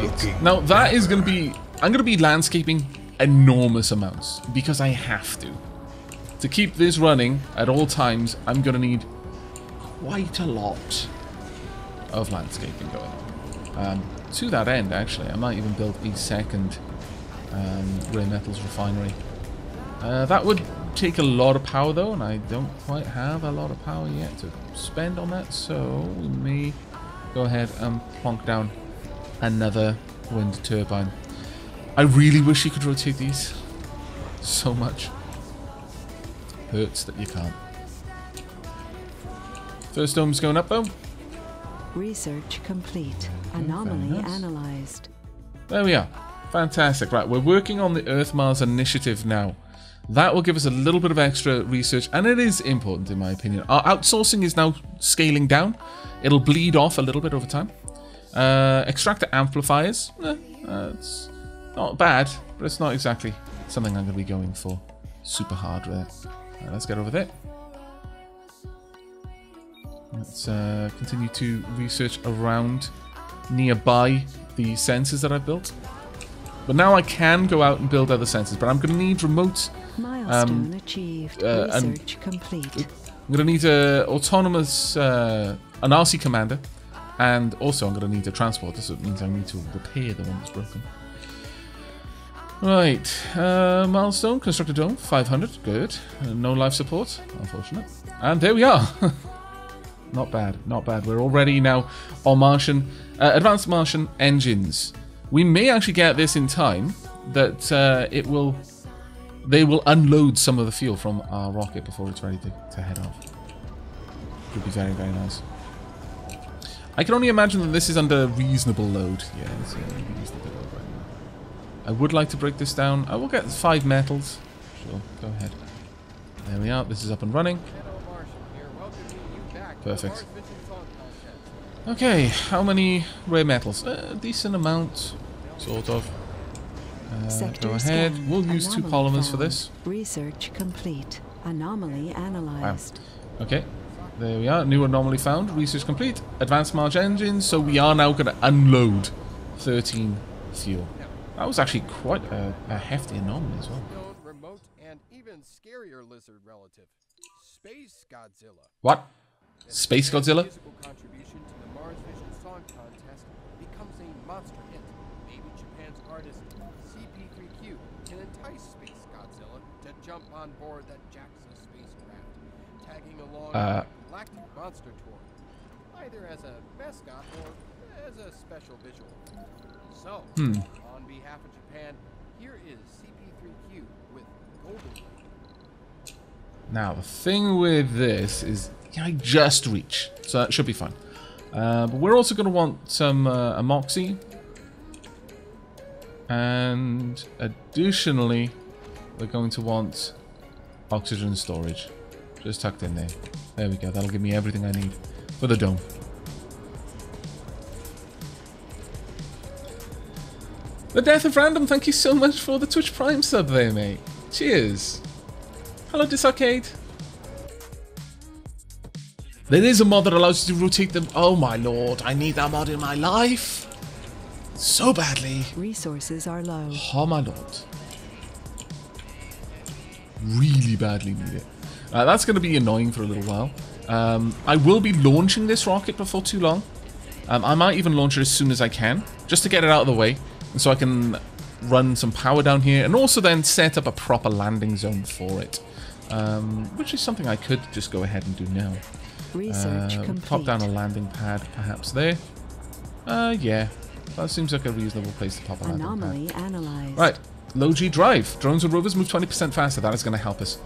Right. Now that is going to be... I'm going to be landscaping enormous amounts because I have to. To keep this running at all times, I'm going to need quite a lot of landscaping going on. To that end, actually, I might even build a second rare metals refinery. That would take a lot of power though, and I don't quite have a lot of power yet to spend on that, so we may go ahead and plonk down another wind turbine. I really wish you could rotate these so much. Hurts that you can't. First dome's going up though. Research complete. Anomaly analyzed. There we are. Fantastic. Right, we're working on the Earth-Mars initiative now. That will give us a little bit of extra research, and it is important in my opinion. Our outsourcing is now scaling down. It'll bleed off a little bit over time. Extractor amplifiers. It's not bad, but it's not exactly something I'm going to be going for super hard with it. Right, let's get over there. Let's continue to research around nearby the sensors that I've built. But now I can go out and build other sensors, but I'm going to need remote... Milestone achieved. Research complete. I'm going to need a autonomous... an RC commander, and also I'm going to need a transporter, so it means I need to repair the one that's broken. Right, milestone, construct a dome, 500, good. No life support, unfortunate. And there we are. Not bad, not bad. We're already now on Martian, advanced Martian engines. We may actually get this in time that they will unload some of the fuel from our rocket before it's ready to head off. Could be very, very nice. I can only imagine that this is under reasonable load. Yeah, it's a reasonable load right now. I would like to break this down. I will get 5 metals. Sure, go ahead. There we are. This is up and running. Perfect. Okay, how many rare metals? A decent amount, sort of. Go ahead. We'll use 2 polymers for this. Research complete. Anomaly analyzed. Wow. Okay, there we are. New anomaly found. Research complete. Advanced March engines. So we are now going to unload 13 fuel. That was actually quite a hefty anomaly as well. Remote and even scarier lizard relative, Space Godzilla. What? Space Godzilla? Musical contribution to the Mars Vision Song Contest becomes a monster hit. Maybe Japan's artist CP3Q can entice Space Godzilla to jump on board that JAXA spacecraft, tagging along on a galactic monster tour, either as a mascot or as a special visual. So, on behalf of Japan, here is CP3Q with Golden Lake. Now, the thing with this is I just reach, so that should be fine. But we're also going to want some amoxy. And additionally, we're going to want oxygen storage. Just tucked in there. There we go. That'll give me everything I need for the dome. The Death of Random, thank you so much for the Twitch Prime sub there, mate. Cheers. Hello, Disarcade. There is a mod that allows you to rotate them. Oh my lord, I need that mod in my life. So badly. Resources are low. Oh my lord. Really badly need it. That's going to be annoying for a little while. I will be launching this rocket before too long. I might even launch it as soon as I can, just to get it out of the way, and so I can run some power down here, and also then set up a proper landing zone for it. Which is something I could just go ahead and do now. Research complete. Pop down a landing pad, perhaps there. Yeah, that seems like a reasonable place to pop a landing Anomaly pad. analyzed. Right, low G drive. Drones and rovers move 20% faster. That is going to help us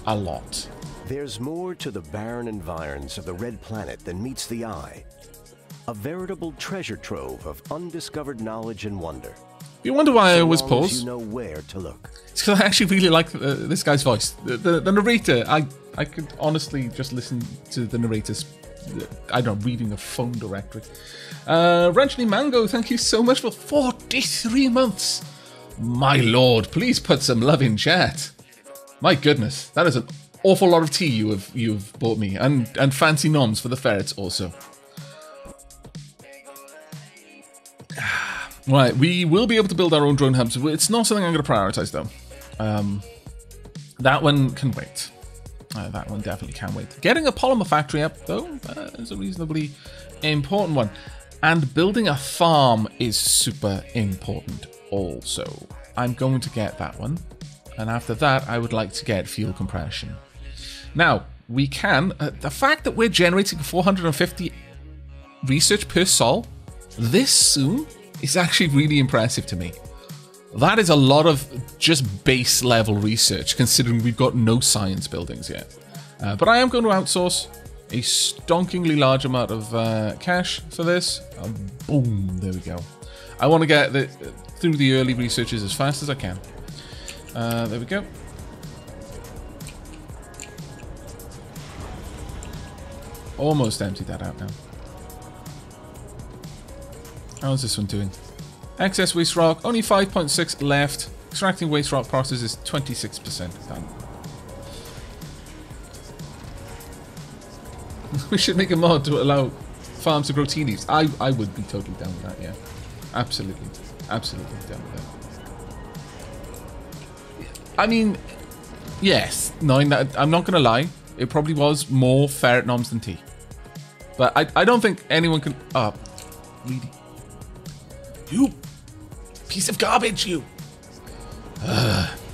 a lot. There's more to the barren environs of the Red Planet than meets the eye. A veritable treasure trove of undiscovered knowledge and wonder. You wonder why I always pause? You know where to look. It's because I actually really like this guy's voice. The narrator, I could honestly just listen to the narrators, I don't know, reading a phone directory. Ranchly Mango, thank you so much for 43 months. My lord, please put some love in chat. My goodness, that is an awful lot of tea you've bought me, and fancy noms for the ferrets also. Right, we will be able to build our own drone hubs. It's not something I'm going to prioritize, though. That one can wait. That one definitely can wait. Getting a polymer factory up, though, is a reasonably important one. And building a farm is super important also. I'm going to get that one. And after that, I would like to get fuel compression. Now, we can... the fact that we're generating 450 research per sol this soon is actually really impressive to me. That is a lot of just base level research, considering we've got no science buildings yet. But I am going to outsource a stonkingly large amount of cash for this. Boom, there we go. I want to get through the early researches as fast as I can. There we go. Almost emptied that out now. How's this one doing? Excess waste rock, only 5.6 left. Extracting waste rock process is 26% done. We should make a mod to allow farms to grow tea leaves. I would be totally down with that, yeah. Absolutely. Absolutely down with that. I mean, yes. I'm not going to lie. It probably was more ferret noms than tea. But I don't think anyone can... Oh, really? You piece of garbage, you!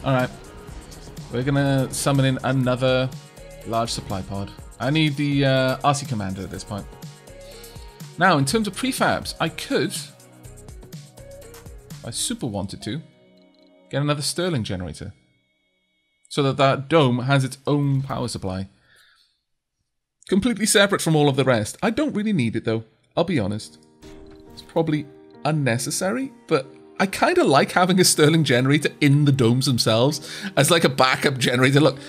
Alright. We're going to summon in another large supply pod. I need the RC commander at this point. Now, in terms of prefabs, I could, if I super wanted to, get another Stirling generator. So that that dome has its own power supply. Completely separate from all of the rest. I don't really need it though, I'll be honest. It's probably unnecessary, but I kind of like having a Stirling generator in the domes themselves as like a backup generator. Look,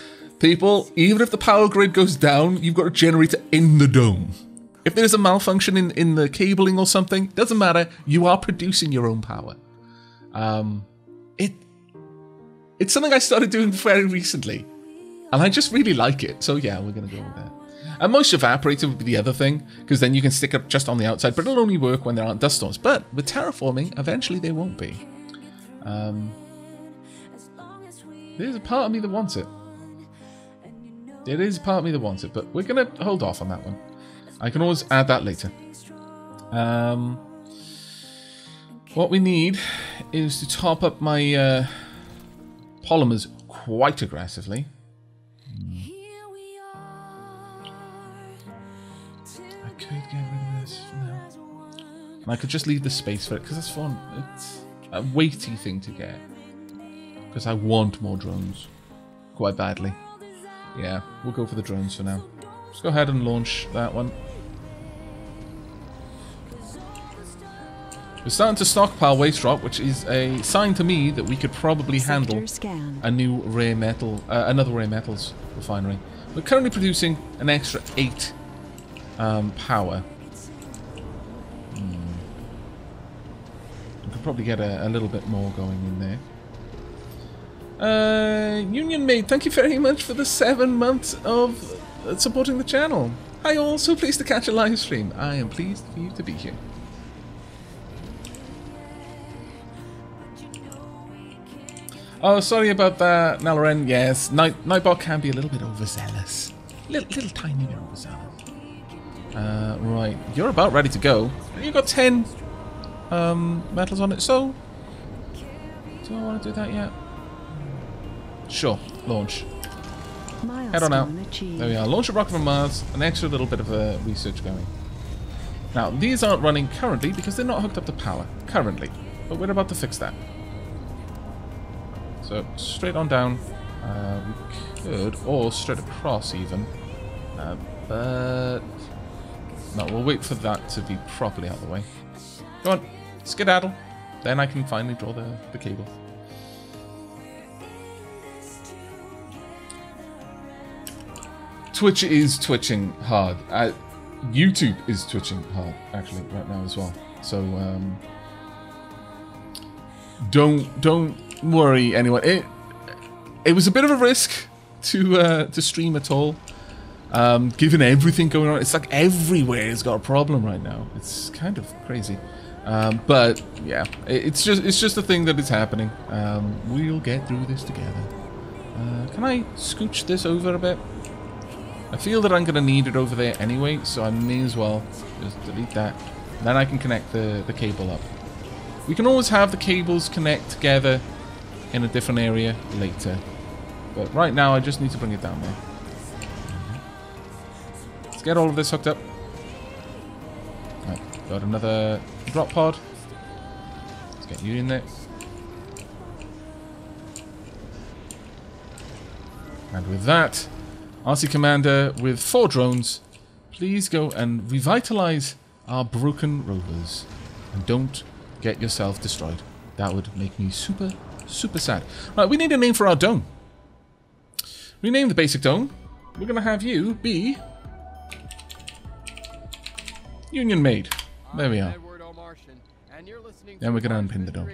people, even if the power grid goes down, you've got a generator in the dome. If there's a malfunction in the cabling or something, doesn't matter, you are producing your own power. It's something I started doing very recently, and I just really like it. So yeah, we're going to go with that. And moisture evaporator would be the other thing, because then you can stick it just on the outside, but it'll only work when there aren't dust storms. But with terraforming, eventually they won't be. There's a part of me that wants it. There is a part of me that wants it, but we're going to hold off on that one. I can always add that later. What we need is to top up my polymers quite aggressively. I could get rid of this for now. And I could just leave the space for it, because that's fun. It's a weighty thing to get. Because I want more drones. Quite badly. Yeah, we'll go for the drones for now. Just go ahead and launch that one. We're starting to stockpile waste rock, which is a sign to me that we could probably handle a new rare metal, another rare metals refinery. We're currently producing an extra 8 power. We could probably get a little bit more going in there. Union Mate, thank you very much for the 7 months of supporting the channel. Hi all, so pleased to catch a live stream. I am pleased for you to be here. Oh, sorry about that, Naloren. Yes, Nightbot can be a little bit overzealous. Little tiny bit overzealous. Right, you're about ready to go. You've got 10 metals on it, so... Do I want to do that yet? Sure, launch. Head on out. There we are. Launch a rocket from Mars. An extra little bit of research going. Now, these aren't running currently because they're not hooked up to power. Currently. But we're about to fix that. So, straight on down. We could, or straight across even. But... no, we'll wait for that to be properly out of the way. Go on, skedaddle. Then I can finally draw the cable. Twitch is twitching hard. YouTube is twitching hard, actually, right now as well. So, don't worry, anyone. It was a bit of a risk to stream at all, given everything going on. It's like everywhere has got a problem right now. It's kind of crazy. But yeah, it's just a thing that is happening. We'll get through this together. Can I scooch this over a bit? I feel that I'm going to need it over there anyway, so I may as well just delete that. Then I can connect the cable up. We can always have the cables connect together in a different area later. But right now, I just need to bring it down there. Let's get all of this hooked up. Right, got another drop pod. Let's get you in there. And with that, RC Commander with 4 drones, please go and revitalize our broken rovers. And don't get yourself destroyed. That would make me super, super sad. Right, we need a name for our dome. Rename the basic dome. We're going to have you be Union Made. There we are. Then we're going to unpin the dome.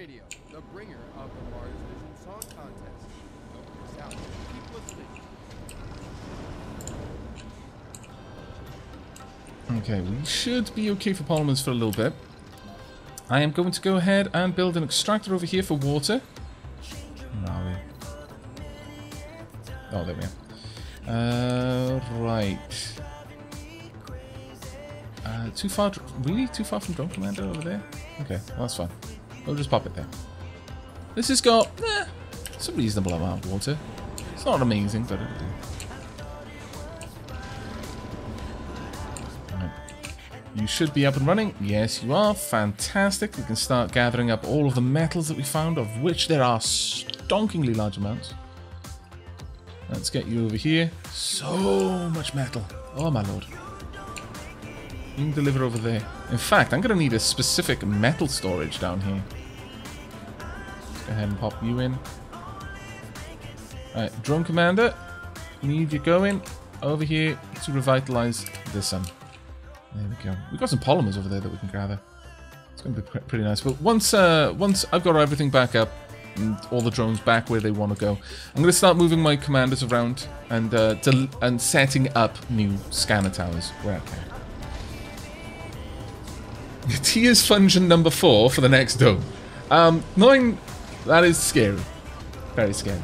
Okay, we should be okay for polymers for a little bit. I am going to go ahead and build an extractor over here for water. Where are we? Oh, there we are. Right. Too far? Really? Too far from Drone Commander over there? Okay, well, that's fine. We'll just pop it there. This has got some reasonable amount of water. It's not amazing, but it'll do. You should be up and running. Yes, you are. Fantastic. We can start gathering up all of the metals that we found, of which there are stonkingly large amounts. Let's get you over here. So much metal. Oh, my lord. You can deliver over there. In fact, I'm going to need a specific metal storage down here. Let's go ahead and pop you in. Alright, Drone Commander. Need you going over here to revitalize this sun. There we go. We've got some polymers over there that we can gather. It's going to be pretty nice. But once I've got everything back up and all the drones back where they want to go, I'm going to start moving my commanders around and setting up new scanner towers where I can. Tia's Function number 4 for the next dome. 9, that is scary. Very scary.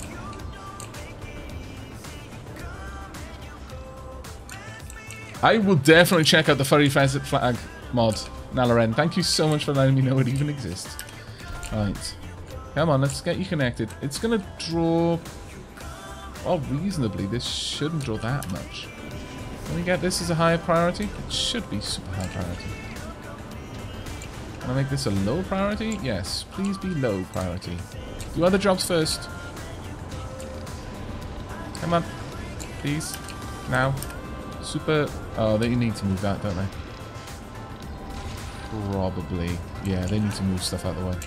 I will definitely check out the Furry Facet Flag mod, Nalaren. Thank you so much for letting me know it even exists. Right. Come on, let's get you connected. It's going to draw... well, reasonably, this shouldn't draw that much. Can we get this as a higher priority? It should be super high priority. Can I make this a low priority? Yes, please be low priority. Do other jobs first. Come on. Please. Now. Super... oh, they need to move that, don't they? Probably. Yeah, they need to move stuff out of the way.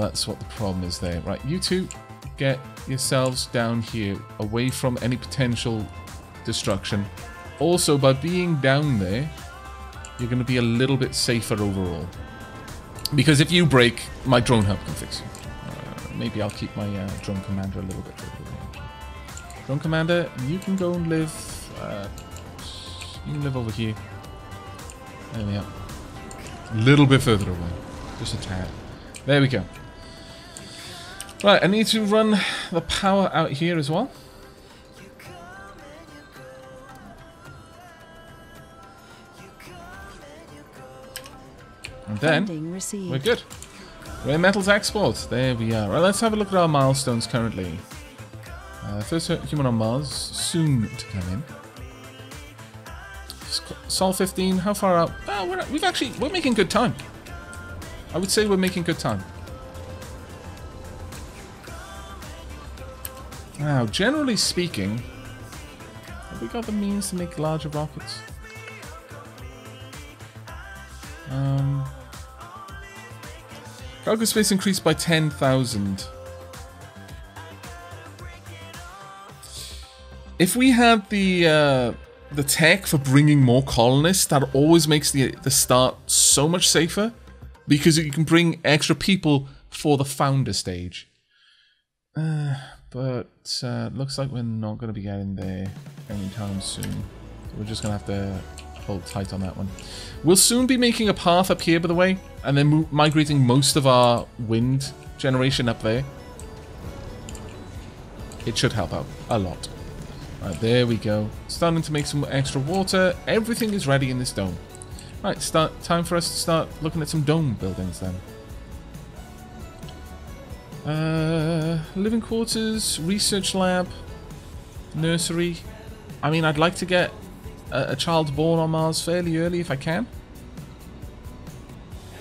That's what the problem is there. Right, you two, get yourselves down here, away from any potential destruction. Also, by being down there, you're going to be a little bit safer overall. Because if you break, my drone hub can fix you. Maybe I'll keep my drone commander a little bit further away. Drone commander, you can go and live... you can live over here. There we are. A little bit further away. Just a tad. There we go. Right, I need to run the power out here as well. And then, we're good. Rare metals export. There we are. Right, let's have a look at our milestones currently. First human on Mars, soon to come in. Sol 15, how far out? Oh, we're making good time. I would say we're making good time. Now, generally speaking, have we got the means to make larger rockets? Cargo space increased by 10,000. If we had the tech for bringing more colonists, that always makes the start so much safer, because you can bring extra people for the founder stage. But looks like we're not going to be getting there anytime soon. So we're just going to have to hold tight on that one. We'll soon be making a path up here, by the way, and then migrating most of our wind generation up there. It should help out a lot. Right, there we go. Starting to make some extra water. Everything is ready in this dome. Right, time for us to start looking at some dome buildings then. Living quarters, research lab, nursery. I mean, I'd like to get a child born on Mars fairly early if I can.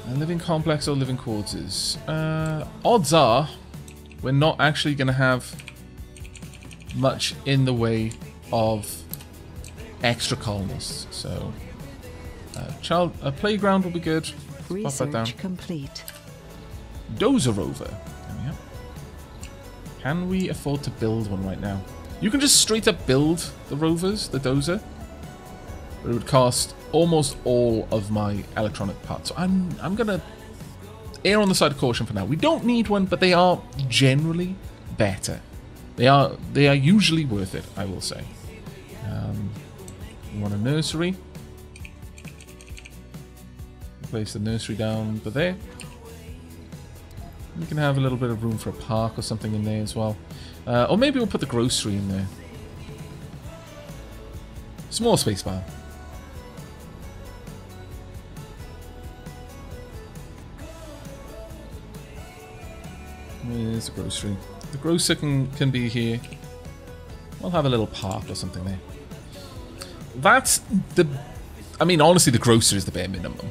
A living complex or living quarters. Odds are we're not actually going to have much in the way of extra colonists. So, a playground will be good. Pop that down. Research complete. Dozer rover. There we go. Can we afford to build one right now? You can just straight up build the rovers, the dozer. But it would cost almost all of my electronic parts. So I'm gonna err on the side of caution for now. We don't need one, but they are generally better. They are usually worth it, I will say. We want a nursery. Place the nursery down but there. We can have a little bit of room for a park or something in there as well. Or maybe we'll put the grocery in there. Small space bar. Where's the grocery? The grocer can be here. We'll have a little park or something there. That's the... I mean, honestly, the grocer is the bare minimum.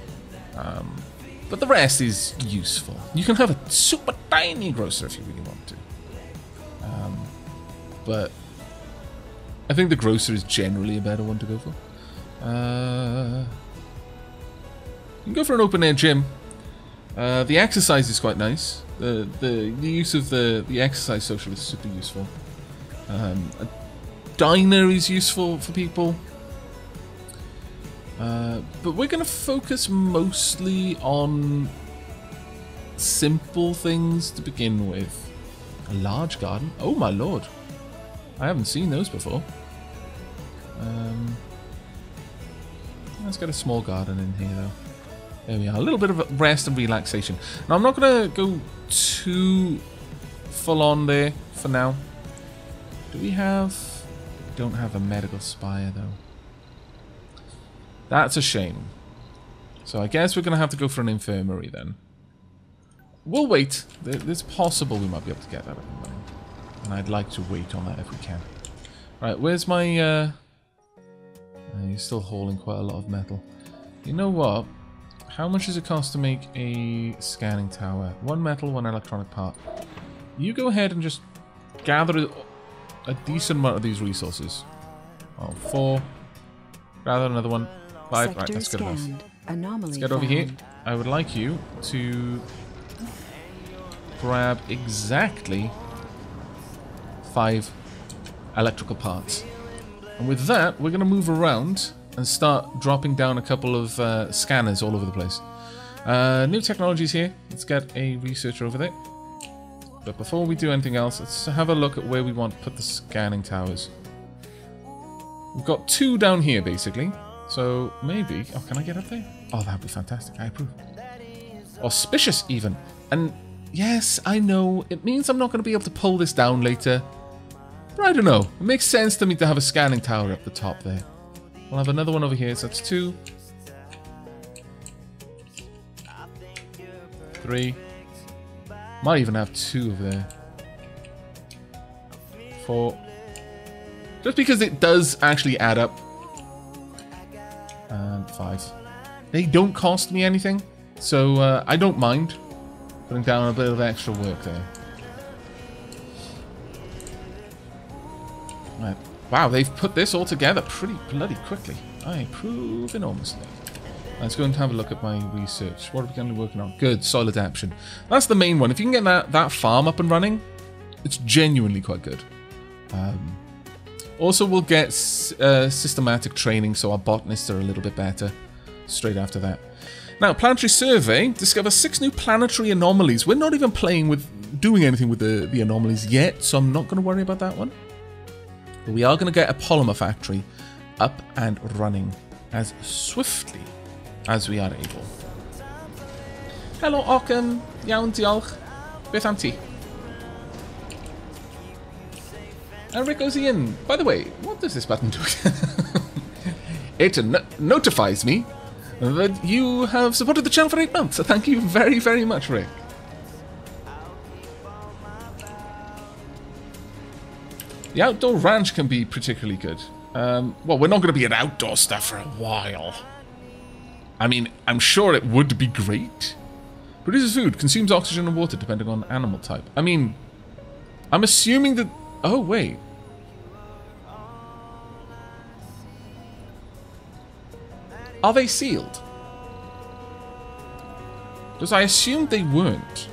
But the rest is useful. You can have a super tiny grocer if you really want to. But I think the grocer is generally a better one to go for. You can go for an open air gym. The exercise is quite nice. The use of the exercise social is super useful. A diner is useful for people. But we're going to focus mostly on simple things to begin with. A large garden? Oh my lord. I haven't seen those before. Let's get a small garden in here though. There we are. A little bit of rest and relaxation. Now I'm not going to go too full on there for now. Do we have... We don't have a medical spire though. That's a shame. So I guess we're going to have to go for an infirmary then. We'll wait. It's possible we might be able to get that up and running. And I'd like to wait on that if we can. Right, where's my... He's still hauling quite a lot of metal. You know what? How much does it cost to make a scanning tower? 1 metal, 1 electronic part. You go ahead and just gather a decent amount of these resources. Oh, 4. Gather another one. 5. Right, that's good enough. Let's get over here. I would like you to grab exactly 5 electrical parts. And with that, we're going to move around and start dropping down a couple of scanners all over the place. New technologies here. Let's get a researcher over there. But before we do anything else, let's have a look at where we want to put the scanning towers. We've got 2 down here, basically. So maybe... Oh, can I get up there? Oh, that would be fantastic. I approve. Auspicious, even. And yes, I know. It means I'm not going to be able to pull this down later. But I don't know. It makes sense to me to have a scanning tower up the top there. We'll have another one over here. So that's 2. 3. Might even have 2 over there. 4. Just because it does actually add up. And 5. They don't cost me anything, so I don't mind putting down a bit of extra work there. Right. Wow, they've put this all together pretty bloody quickly. I approve enormously. Let's go and have a look at my research. What are we going to be working on? Good, soil adaptation. That's the main one. If you can get that farm up and running, it's genuinely quite good. Also, we'll get systematic training, so our botanists are a little bit better straight after that. Now, planetary survey discovers 6 new planetary anomalies. We're not even doing anything with the anomalies yet, so I'm not going to worry about that one. But we are going to get a polymer factory up and running as swiftly as we are able. Hello, Ockham. Iawn, diolch. Beth am ti? And Rick goes in. By the way, what does this button do? It notifies me that you have supported the channel for 8 months. So thank you very, very much, Rick. The outdoor ranch can be particularly good. Well, we're not going to be at outdoor stuff for a while. I mean, I'm sure it would be great. Produces food, consumes oxygen and water depending on animal type. I mean, I'm assuming that... Oh, wait. Are they sealed? Because I assumed they weren't.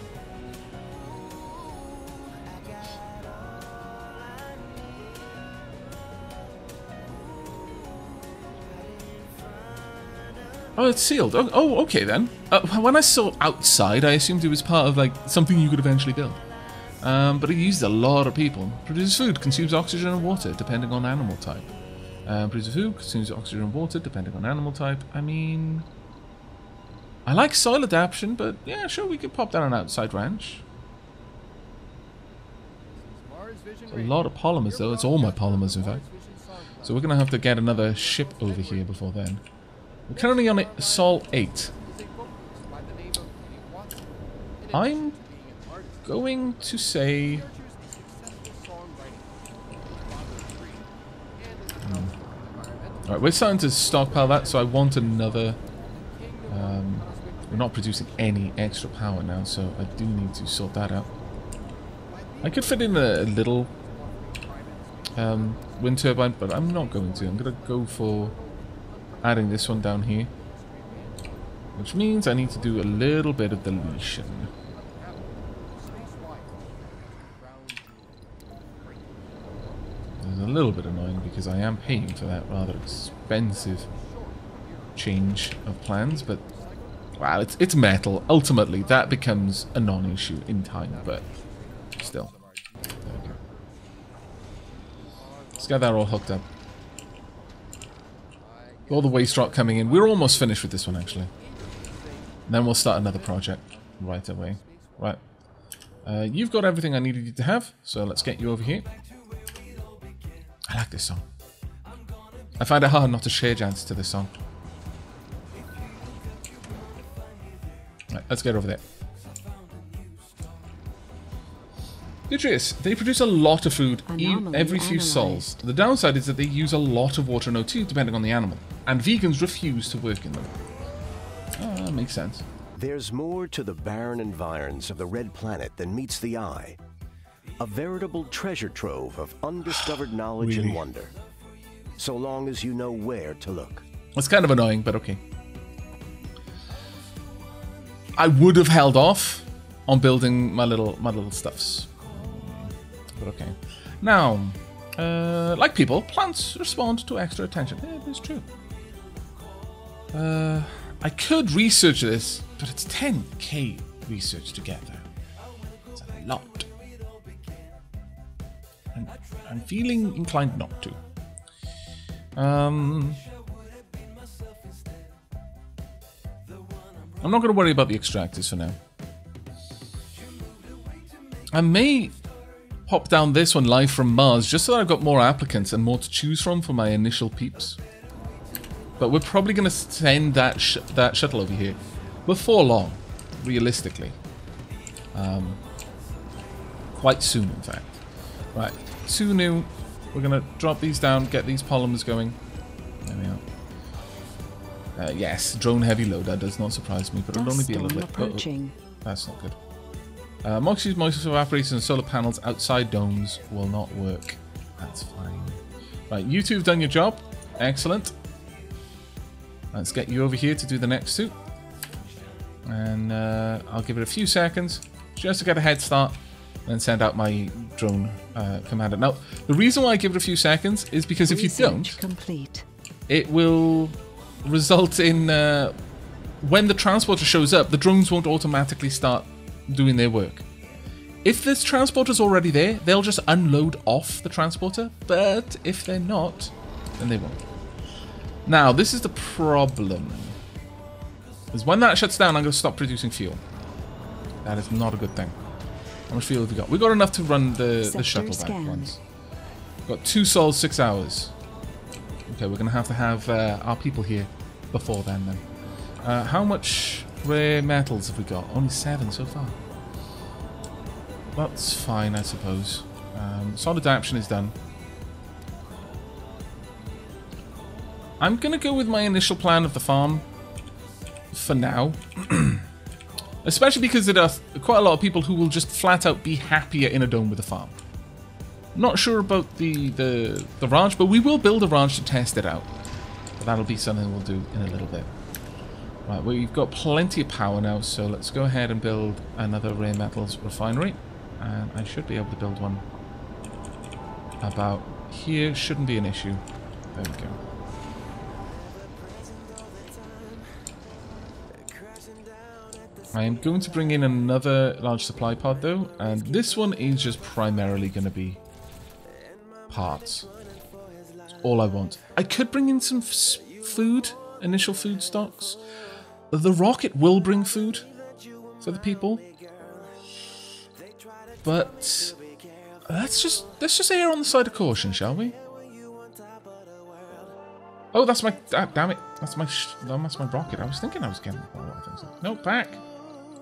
Oh, it's sealed. Oh, okay then. When I saw outside, I assumed it was part of like something you could eventually build. But it used a lot of people. Produces food, consumes oxygen and water, depending on animal type. Produces food, consumes oxygen and water, depending on animal type. I mean, I like soil adaptation, but yeah, sure, we could pop that on outside ranch. It's a lot of polymers though. It's all my polymers, in fact. So we're gonna have to get another ship over here before then. We're currently on Sol 8. I'm going to say... Alright, we're starting to stockpile that, so I want another... we're not producing any extra power now, so I do need to sort that out. I could fit in a little wind turbine, but I'm not going to. I'm going to go for adding this one down here. Which means I need to do a little bit of deletion. It's a little bit annoying because I am paying for that rather expensive change of plans, but well, it's metal. Ultimately, that becomes a non-issue in time, but still. There we go. Let's get that all hooked up. All the waste rock coming in. We're almost finished with this one, actually. And then we'll start another project right away. Right. You've got everything I needed you to have, so let's get you over here. I like this song. I find it hard not to share dance to this song. Right, let's get over there. Beatrice, they produce a lot of food every few sols. The downside is that they use a lot of water and O2 depending on the animal, and vegans refuse to work in them. Oh, that makes sense. There's more to the barren environs of the red planet than meets the eye. A veritable treasure trove of undiscovered knowledge and wonder. So long as you know where to look. It's kind of annoying, but okay. I would have held off on building my little stuffs. But okay. Now, like people, plants respond to extra attention. Yeah, it is true. I could research this, but it's 10k research to get there. It's a lot. And I'm feeling inclined not to. I'm not going to worry about the extractors for now. I may pop down this one live from Mars just so that I've got more applicants and more to choose from for my initial peeps. But we're probably going to send that shuttle over here before long, realistically. Quite soon, in fact. Right, 2 new. We're going to drop these down, get these polymers going. There we are. Yes, drone heavy load. That does not surprise me, but it'll only be a little bit. Uh-oh. That's not good. Moxie's moisture evaporators and solar panels outside domes will not work. That's fine. Right, you two have done your job. Excellent. Let's get you over here to do the next suit. And I'll give it a few seconds just to get a head start and send out my drone commander. Now, the reason why I give it a few seconds is because if you don't, it will result in when the transporter shows up, the drones won't automatically start doing their work. If this transporter's already there, they'll just unload off the transporter, but if they're not, then they won't. Now, this is the problem. Is when that shuts down, I'm going to stop producing fuel. That is not a good thing. How much fuel have we got? We got enough to run the shuttle back once. Got 2 sols, 6 hours. Okay, we're going to have our people here before then. How much rare metals have we got? Only 7 so far. That's fine, I suppose. Solid adaptation is done. I'm going to go with my initial plan of the farm for now. Especially because there are quite a lot of people who will just flat out be happier in a dome with a farm. Not sure about the ranch, but we will build a ranch to test it out. But that'll be something we'll do in a little bit. Right, we've got plenty of power now, so let's go ahead and build another rare metals refinery. And I should be able to build one about here. Shouldn't be an issue. There we go. I am going to bring in another large supply pod though, and this one is just primarily going to be parts. That's all I want. I could bring in some food, initial food stocks. The rocket will bring food for the people, but let's just err on the side of caution, shall we? Oh, that's my damn it! That's my rocket. I was thinking I was getting a lot of things. No, back.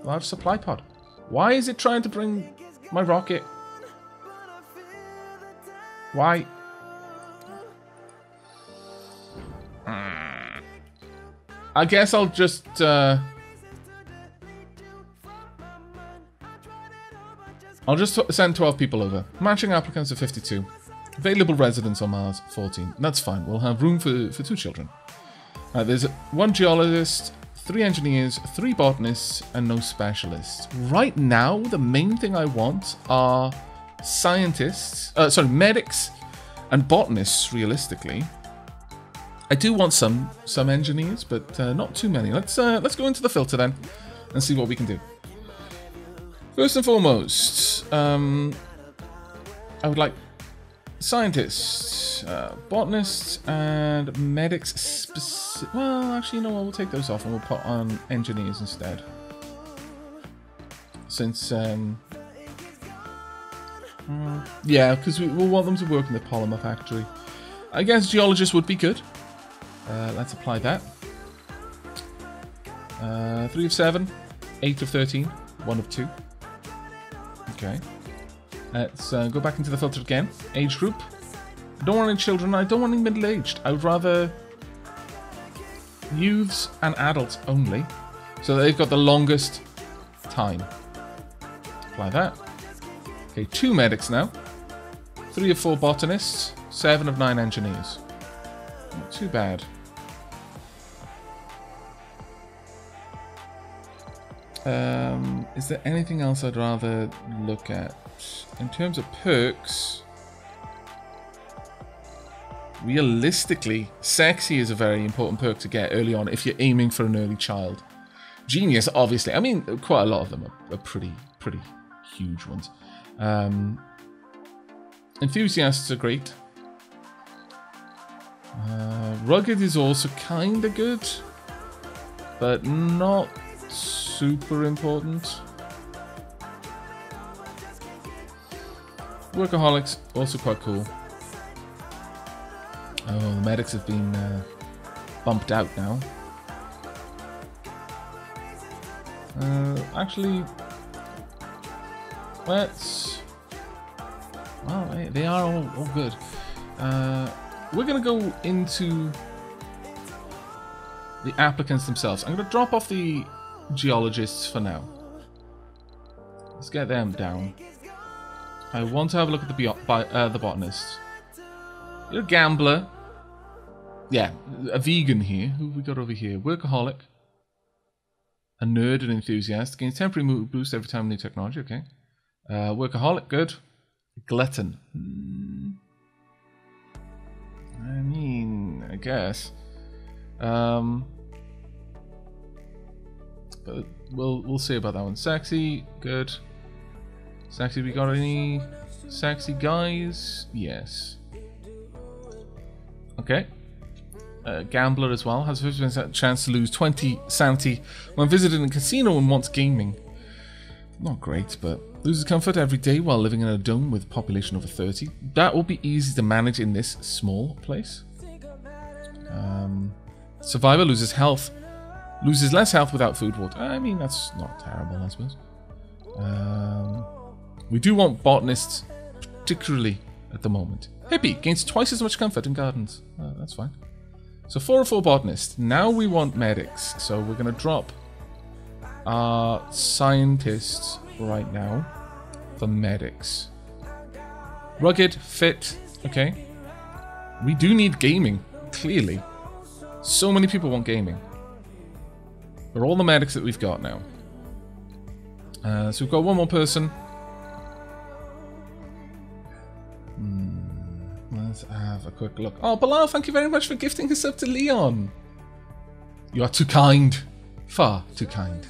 Large supply pod. Why is it trying to bring my rocket? Why? I guess I'll just send 12 people over. Matching applicants are 52. Available residents on Mars, 14. That's fine. We'll have room for 2 children. There's 1 geologist, 3 engineers, 3 botanists, and no specialists. Right now, the main thing I want are scientists, medics and botanists, realistically. I do want some engineers, but not too many. Let's go into the filter then and see what we can do. First and foremost, I would like scientists, botanists, and medics. Well, actually, you know what? We'll take those off and we'll put on engineers instead. Since, yeah, because we'll want them to work in the polymer factory. I guess geologists would be good. Let's apply that. 3 of 7, 8 of 13, 1 of 2. Okay. Let's go back into the filter again. Age group. I don't want any children. I don't want any middle-aged. I would rather youths and adults only. So they've got the longest time. Apply that. Okay, 2 medics now. 3 of 4 botanists. 7 of 9 engineers. Not too bad. Is there anything else I'd rather look at? In terms of perks, realistically, sexy is a very important perk to get early on if you're aiming for an early child. Genius, obviously. I mean, quite a lot of them are pretty huge ones. Enthusiasts are great. Rugged is also kind of good, but not super important. Workaholics, also quite cool. Oh, the medics have been bumped out now. Actually, let's... Well, they are all good. We're going to go into the applicants themselves. I'm going to drop off the geologists for now. Let's get them down. I want to have a look at the botanists. You're a gambler. Yeah, a vegan here. Who have we got over here? Workaholic. A nerd and enthusiast. Gains temporary mood boost every time new technology. Okay. Workaholic, good. Glutton. I mean, I guess. But we'll see about that one. Sexy, good. Sexy, we got any sexy guys? Yes. Okay. gambler as well. Has a 50% chance to lose 20 sanity when visiting a casino and wants gaming. Not great, but loses comfort every day while living in a dome with population over 30. That will be easy to manage in this small place. Survivor loses health. Loses less health without food water. I mean, that's not terrible, I suppose. We do want botanists, particularly at the moment. Hippie gains twice as much comfort in gardens. That's fine. So 4 or 4 botanists. Now we want medics. So we're going to drop our scientists right now for medics. Rugged, fit. Okay. We do need gaming, clearly. So many people want gaming. For all the medics that we've got now. So we've got one more person. Let's have a quick look. Oh, Bilal, thank you very much for gifting us up to Leon. You are too kind. Far too kind.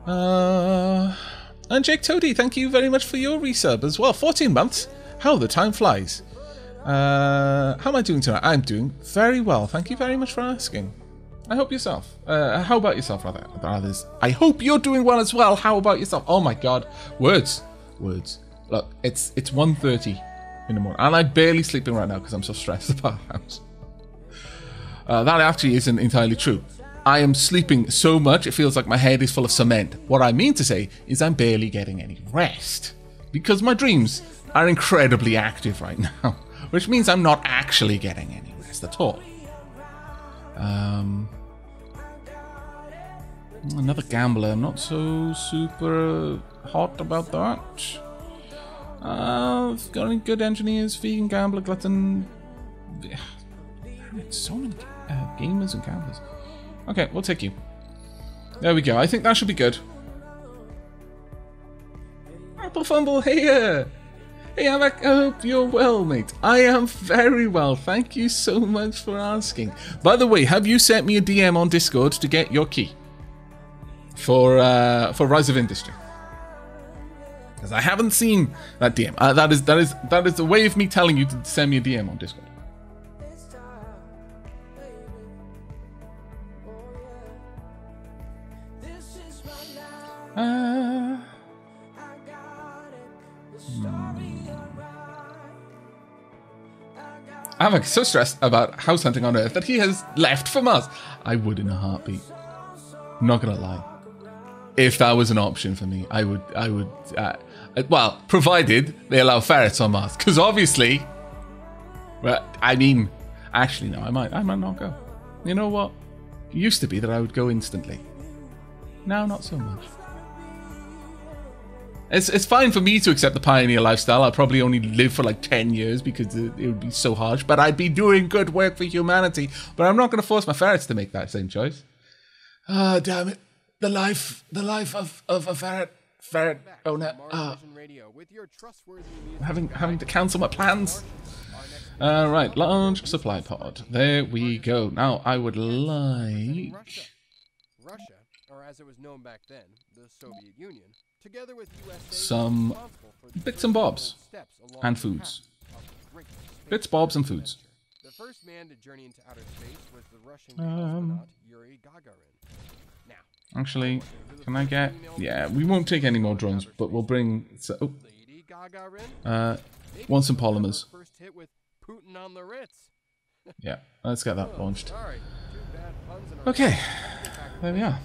And Jake Toady, thank you very much for your resub as well. 14 months. How the time flies. How am I doing tonight? I'm doing very well. Thank you very much for asking. I hope yourself. How about yourself, rather? I hope you're doing well as well. How about yourself? Oh my god. Words. Words. Look, it's 1:30 in the morning. And I'm barely sleeping right now because I'm so stressed about the house. That actually isn't entirely true. I am sleeping so much, it feels like my head is full of cement. What I mean to say is I'm barely getting any rest. Because my dreams are incredibly active right now. Which means I'm not actually getting any rest at all. Another gambler. I'm not so super hot about that. Got any good engineers? Vegan, gambler, glutton. So many gamers and gamblers. Okay, we'll take you. There we go. I think that should be good. Apple Fumble here. Hey Aavak, I hope you're well, mate. I am very well. Thank you so much for asking. By the way, have you sent me a DM on Discord to get your key for Rise of Industry? Because I haven't seen that DM. That is a way of me telling you to send me a DM on Discord. Aavak is so stressed about house hunting on Earth that he has left for Mars. I would in a heartbeat. I'm not gonna lie. If that was an option for me, I would. Well, provided they allow ferrets on Mars, because obviously. Well, I mean, actually no, I might not go. You know what? It used to be that I would go instantly. Now, not so much. It's fine for me to accept the pioneer lifestyle. I'll probably only live for like 10 years because it would be so harsh. But I'd be doing good work for humanity. But I'm not going to force my ferrets to make that same choice. Ah, damn it. The life of a ferret owner. Having to cancel my plans. Right, large supply pod. There we go. Now I would like... Russia, or as it was known back then, the Soviet Union, together with USA, some bits and bobs and foods. Bits, bobs, and foods. The first man to journey into outer space was the Russian astronaut Yuri Gagarin. Now, actually, can I get? Yeah, we won't take any more drones, but we'll bring. Want some polymers. First hit with Putin on the Ritz. Yeah, let's get that launched. Okay, there we are.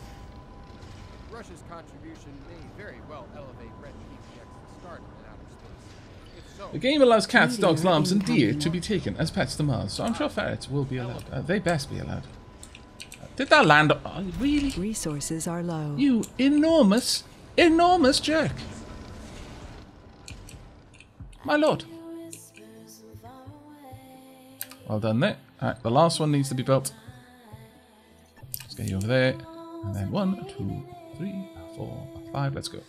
Russia's contribution may very well elevate Red PPX to start in outer space. If so, the game allows cats, dogs, lambs, and deer to be taken as pets to Mars, so I'm sure ferrets will be allowed. They best be allowed. Did that land? Oh, really? Resources are low. You enormous jerk! My lord. Well done there. Alright, the last one needs to be built. Let's get you over there. And then 1, 2, 3, 4, 5. Let's go.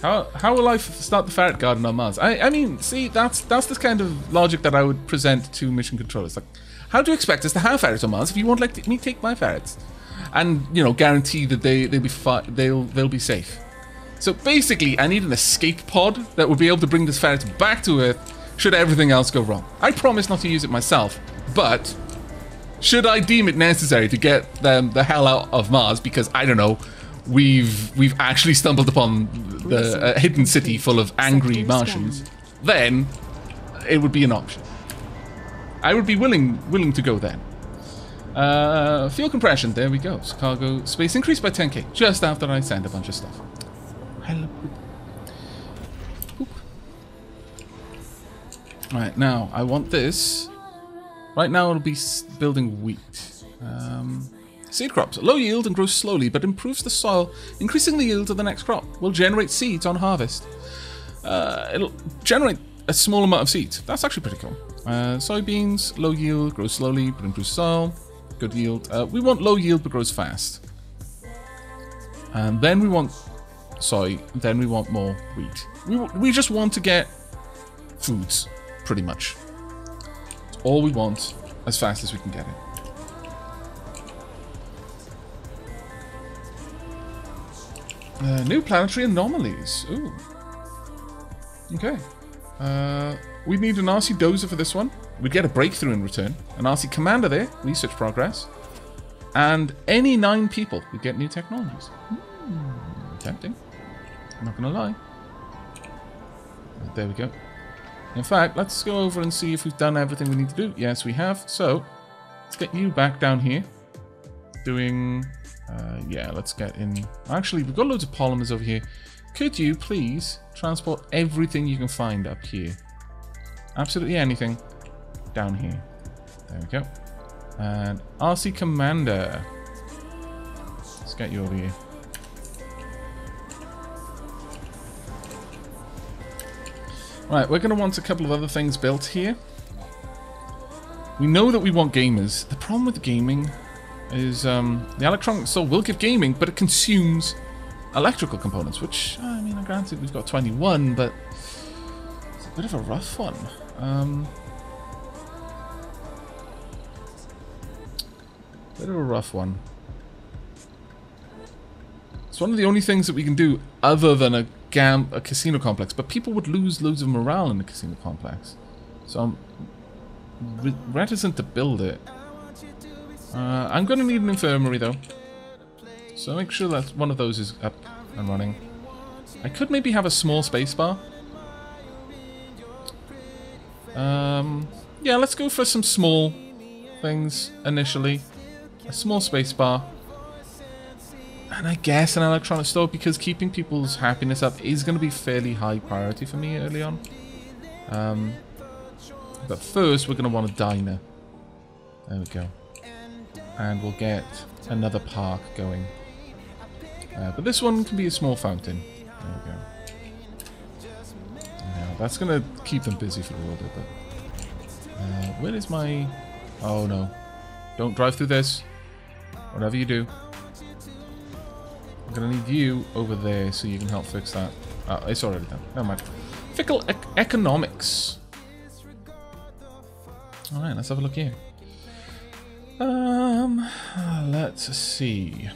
How will I start the ferret garden on Mars? I mean, see, that's the kind of logic that I would present to mission controllers. Like, how do you expect us to have ferrets on Mars if you won't let me take my ferrets? And, you know, guarantee that they'll be safe. So basically, I need an escape pod that would be able to bring this ferret back to Earth should everything else go wrong. I promise not to use it myself, but should I deem it necessary to get them the hell out of Mars because, I don't know, we've actually stumbled upon the hidden city full of angry Martians, then it would be an option. I would be willing to go then. Fuel compression, there we go. So cargo space increased by 10k just after I send a bunch of stuff. Right, now I want this. Right now it'll be building wheat. Seed crops. Low yield and grows slowly, but improves the soil, increasing the yield of the next crop. Will generate seeds on harvest. It'll generate a small amount of seeds. That's actually pretty cool. Soybeans, low yield, grows slowly, but improves soil. Good yield. We want low yield, but grows fast. And then we want soy. Then we want more wheat. We just want to get foods, pretty much. It's all we want, as fast as we can get it. New planetary anomalies. Ooh. Okay. We need an RC dozer for this one. We get a breakthrough in return. An RC commander there. Research progress. And any 9 people, we get new technologies. Tempting. I'm not going to lie. There we go. In fact, let's go over and see if we've done everything we need to do. Yes, we have. So, let's get you back down here. Doing... yeah, let's get in... Actually, we've got loads of polymers over here. Could you please transport everything you can find up here? Absolutely anything down here. There we go. And RC Commander. Let's get you over here. Right, we're going to want a couple of other things built here. We know that we want gamers. The problem with gaming is the electronic soul will give gaming, but it consumes electrical components, which, I mean, granted, we've got 21, but it's a bit of a rough one. Bit of a rough one. It's one of the only things that we can do other than a casino complex, but people would lose loads of morale in the casino complex. So I'm reticent to build it. I'm going to need an infirmary though, so make sure that one of those is up and running. I could maybe have a small space bar. Yeah, let's go for some small things initially. A small space bar. And I guess an electronic store, because keeping people's happiness up is going to be fairly high priority for me early on. But first, we're going to want a diner. There we go. And we'll get another park going. But this one can be a small fountain. There we go. Yeah, that's going to keep them busy for a little bit. But where is my... Oh, no. Don't drive through this. Whatever you do. I'm going to need you over there so you can help fix that. Oh, it's already done. Never mind. Fickle economics. Alright, let's have a look here. Let's see.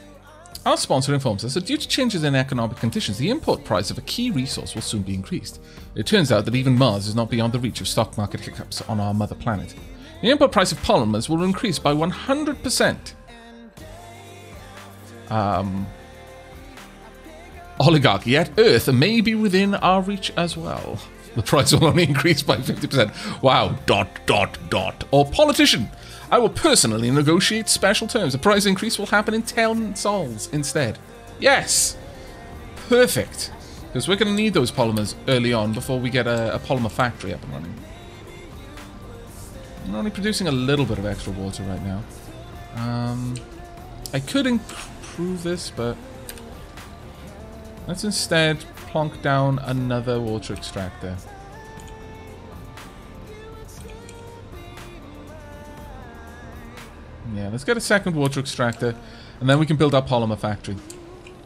Our sponsor informs us that due to changes in economic conditions, the import price of a key resource will soon be increased. It turns out that even Mars is not beyond the reach of stock market hiccups on our mother planet. The import price of polymers will increase by 100%. Oligarchy, yet Earth may be within our reach as well. The price will only increase by 50%. Wow, ... Or politician, I will personally negotiate special terms. The price increase will happen in 10 sols instead. Yes! Perfect. Because we're going to need those polymers early on before we get a polymer factory up and running. I'm only producing a little bit of extra water right now. I could improve this, but... let's instead plonk down another water extractor. Yeah, let's get a second water extractor, and then we can build our polymer factory.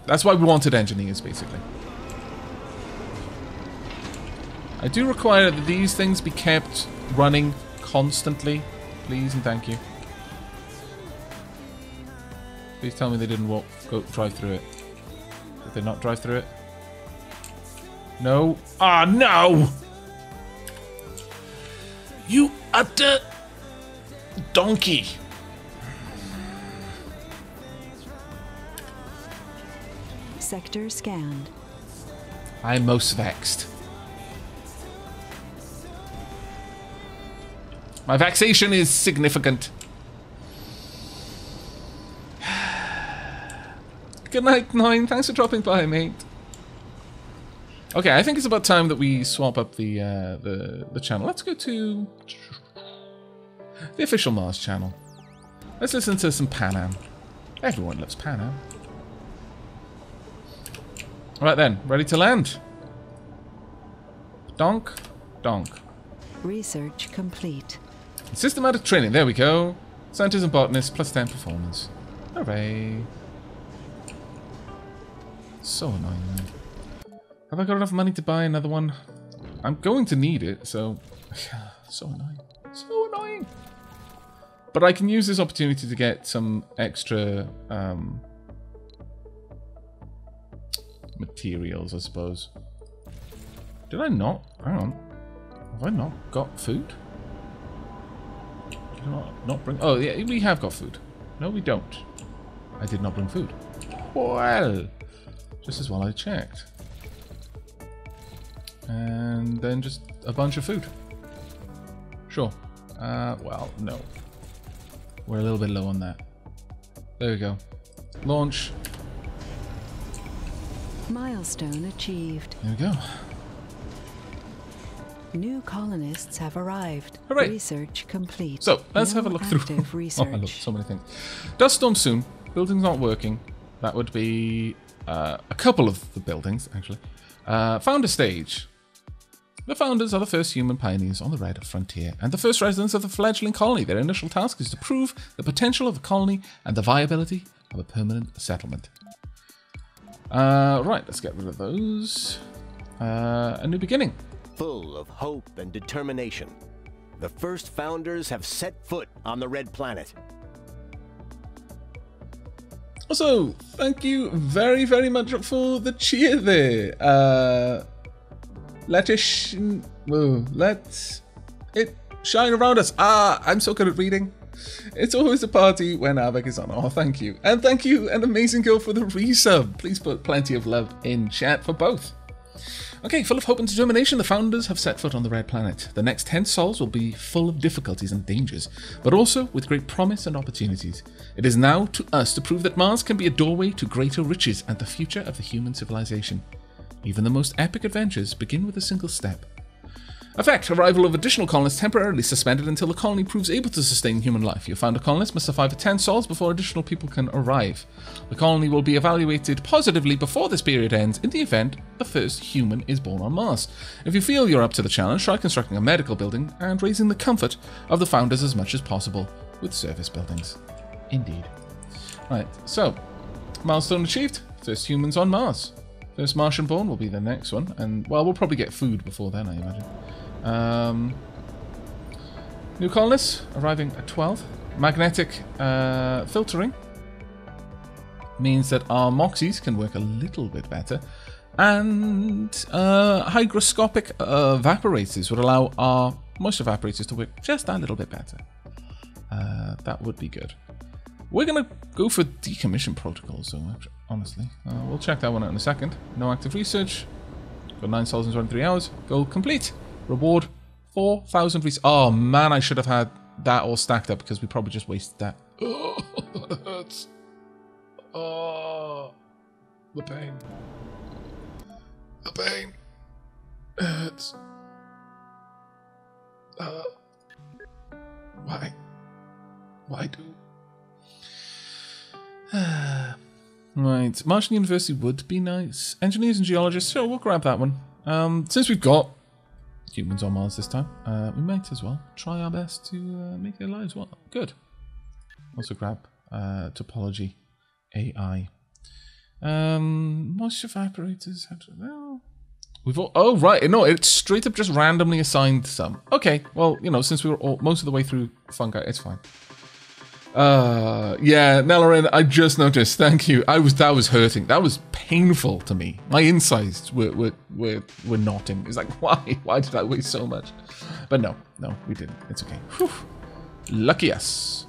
That's why we wanted engineers, basically. I do require that these things be kept running constantly. Please and thank you. Please tell me they didn't drive through it. Did they not drive through it? No. Ah, no! You utter donkey. Sector scanned. I'm most vexed. My vexation is significant. Good night, Nine. Thanks for dropping by, mate. Okay, I think it's about time that we swap up the channel. Let's go to the official Mars channel. Let's listen to some Pan Am. Everyone loves Pan Am. Right then, ready to land. Donk, donk. Research complete. Systematic training, there we go. Scientists and botanists, plus 10 performance. Hooray. So annoying, man. Have I got enough money to buy another one? I'm going to need it, so... so annoying. So annoying. But I can use this opportunity to get some extra... materials, I suppose. Did I not? Hang on. Have I not got food? Did I not bring... Oh, yeah, we have got food. No, we don't. I did not bring food. Well, just as well I checked. And then just a bunch of food. Sure. Well, no. We're a little bit low on that. There we go. Launch. Milestone achieved. There we go. New colonists have arrived. Hooray. Research complete. So, let's have a look through. Research. Oh, I looked so many things. Dust storm soon. Buildings not working. That would be a couple of the buildings, actually. Founder stage. The founders are the first human pioneers on the Red Frontier and the first residents of the fledgling colony. Their initial task is to prove the potential of the colony and the viability of a permanent settlement. Right, let's get rid of those. A new beginning. Full of hope and determination, the first founders have set foot on the Red Planet. Also, thank you very, very much for the cheer there. Let it shine around us. Ah, I'm so good at reading. It's always a party when Aavak is on. Oh, thank you. And thank you, an amazing girl, for the resub. Please put plenty of love in chat for both. Okay, full of hope and determination, the founders have set foot on the Red Planet. The next 10 sols will be full of difficulties and dangers, but also with great promise and opportunities. It is now to us to prove that Mars can be a doorway to greater riches and the future of the human civilization. Even the most epic adventures begin with a single step. Effect: arrival of additional colonists temporarily suspended until the colony proves able to sustain human life. Your founder colonists must survive for 10 sols before additional people can arrive. The colony will be evaluated positively before this period ends in the event the first human is born on Mars. If you feel you're up to the challenge, try constructing a medical building and raising the comfort of the founders as much as possible with service buildings. Indeed. Right, so, milestone achieved. First humans on Mars. First Martian born will be the next one, and, well, we'll probably get food before then, I imagine. New colonists arriving at 12. Magnetic filtering means that our moxies can work a little bit better, and hygroscopic evaporators would allow our moisture evaporators to work just a little bit better. That would be good. We're gonna go for decommission protocols, though. Honestly, we'll check that one out in a second. No active research. Got 9 sols in 23 hours. Goal complete. Reward 4,000 research. Oh man, I should have had that all stacked up because we probably just wasted that. Oh, that hurts. Oh, the pain. The pain. It hurts. Why? Why do? Right, Martian University would be nice. Engineers and geologists, sure, we'll grab that one. Since we've got humans on Mars this time, we might as well try our best to make their lives well. Good. Also grab topology AI. Moisture evaporators. Well, we've all, oh right, no, it's straight up just randomly assigned some. Okay, well, you know, since we were all, most of the way through fungi, it's fine. Yeah, Nellarin, I just noticed. Thank you. That was hurting. That was painful to me. My insides were knotting. It's like, why? Why did I waste so much? But no, we didn't. It's okay. Whew. Lucky us.